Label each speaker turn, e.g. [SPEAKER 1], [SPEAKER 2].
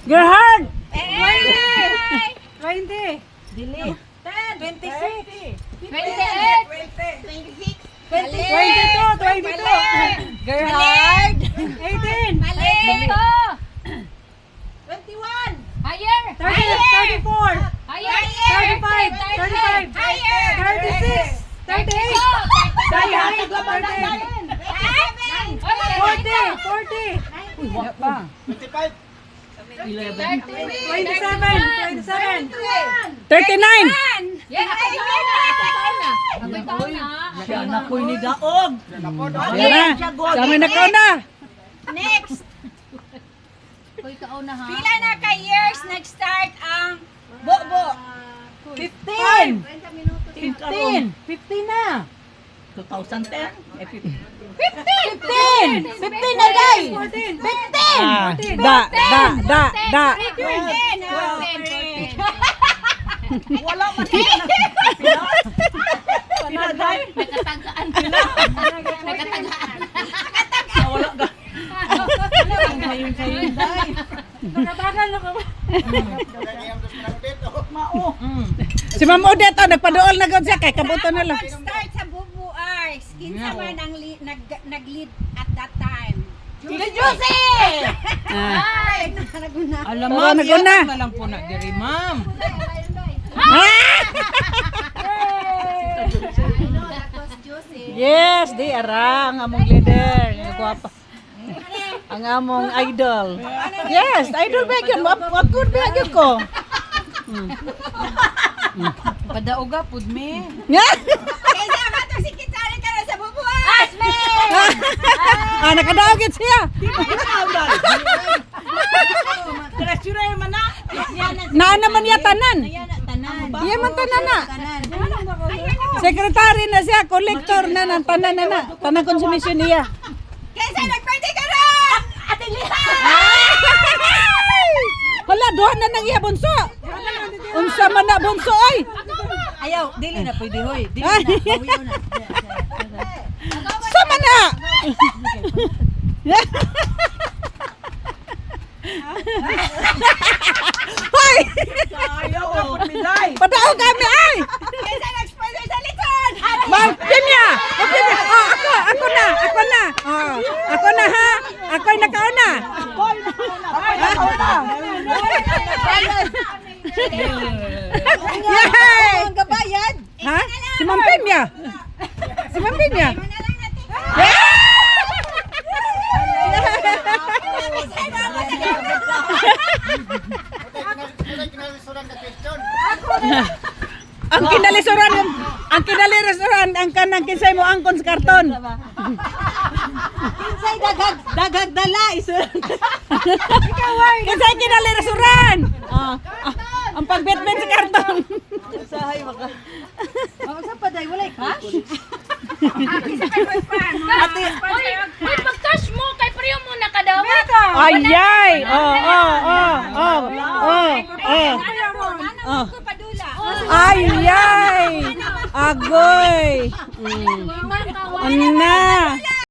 [SPEAKER 1] Gerhard!
[SPEAKER 2] 20.
[SPEAKER 3] Dili.
[SPEAKER 2] 26.
[SPEAKER 3] 28.
[SPEAKER 2] 22.
[SPEAKER 3] Gerhard.
[SPEAKER 2] 18.
[SPEAKER 3] Mali.
[SPEAKER 2] 21.
[SPEAKER 3] Higher.
[SPEAKER 2] 34.
[SPEAKER 3] Higher.
[SPEAKER 2] 35. 36. 38. 40.
[SPEAKER 1] Uy, wak pa.
[SPEAKER 2] 27.
[SPEAKER 1] 39!
[SPEAKER 3] Yeah, ako na.
[SPEAKER 1] Siya na ko'y ni Daog.
[SPEAKER 3] Yeah.
[SPEAKER 1] Yan na. Sa amin na ka na.
[SPEAKER 3] Next. Pila na ka years nag-start ang Bobo?
[SPEAKER 1] 15! 15 na. 2010? 15 na day! 15! Da.
[SPEAKER 3] 14.
[SPEAKER 1] Wala man. Pinaday.
[SPEAKER 3] Nagkatagaan.
[SPEAKER 1] Wala ka. Ngayon day.
[SPEAKER 2] Nakatagal na ka ba?
[SPEAKER 1] Si Ma'am Odette, nagpaduol na gawin siya kay kabuto na lang.
[SPEAKER 3] Start sa Bubu Arts. Kinsa man ang nag-lead at that time?
[SPEAKER 2] Josie!
[SPEAKER 3] Ay, naguna.
[SPEAKER 4] Alam
[SPEAKER 1] Oo,
[SPEAKER 4] mo,
[SPEAKER 1] naguna.
[SPEAKER 4] na lang po na diri, ma'am.
[SPEAKER 1] Yes, di ara ang among leader. Ang gwapa. Ang among idol. Yes, idol ba yun? What good ba yun ko?
[SPEAKER 4] Padaoga pud me.
[SPEAKER 3] Kaya ba ito si Kitsari ka na sa Bubu Arts?
[SPEAKER 1] Nakadaogit siya.
[SPEAKER 4] Treasurer man na.
[SPEAKER 1] Naa naman niya tanan. Iya man tanan na. Sekretary na siya, kolektor na ng tanan na. Tanang konsumisyon niya.
[SPEAKER 3] Kaysa nag-birthday ka ron! Ating Lisa!
[SPEAKER 1] Hala, duha na nang iya bunso. Unsa man na bunso oy.
[SPEAKER 4] Ayaw, dili na pwede hoy. Dili
[SPEAKER 1] Ay.
[SPEAKER 4] na. Bawiyo na.
[SPEAKER 1] Sama na. Hoy!
[SPEAKER 4] Ayaw ka pud milay.
[SPEAKER 1] Padaog kami ay.
[SPEAKER 3] Kaysa nag-sponsor sa likod!
[SPEAKER 1] Ma'am, Pinya! Ako na! Ako na ha! Ako'y nakauna! Yay!
[SPEAKER 3] Ang gabayan!
[SPEAKER 1] Ha? Si Ma'am Pinya! Si Ma'am Pinya! Ang kinalisuran ang kanang kinsay mo angkon sa karton.
[SPEAKER 2] Kinsay dagag dala isuran.
[SPEAKER 1] Kinsay kinalisuran. Ang pagbetbet sa karton.
[SPEAKER 2] Sahay maka. Ang sa paday walay cash.
[SPEAKER 3] Ate! Uy, pag-cash mo, kay Priyo mo nakadawat.
[SPEAKER 1] Ayay!
[SPEAKER 3] Ano ko padula?
[SPEAKER 1] Ayay! Agoy! Ana!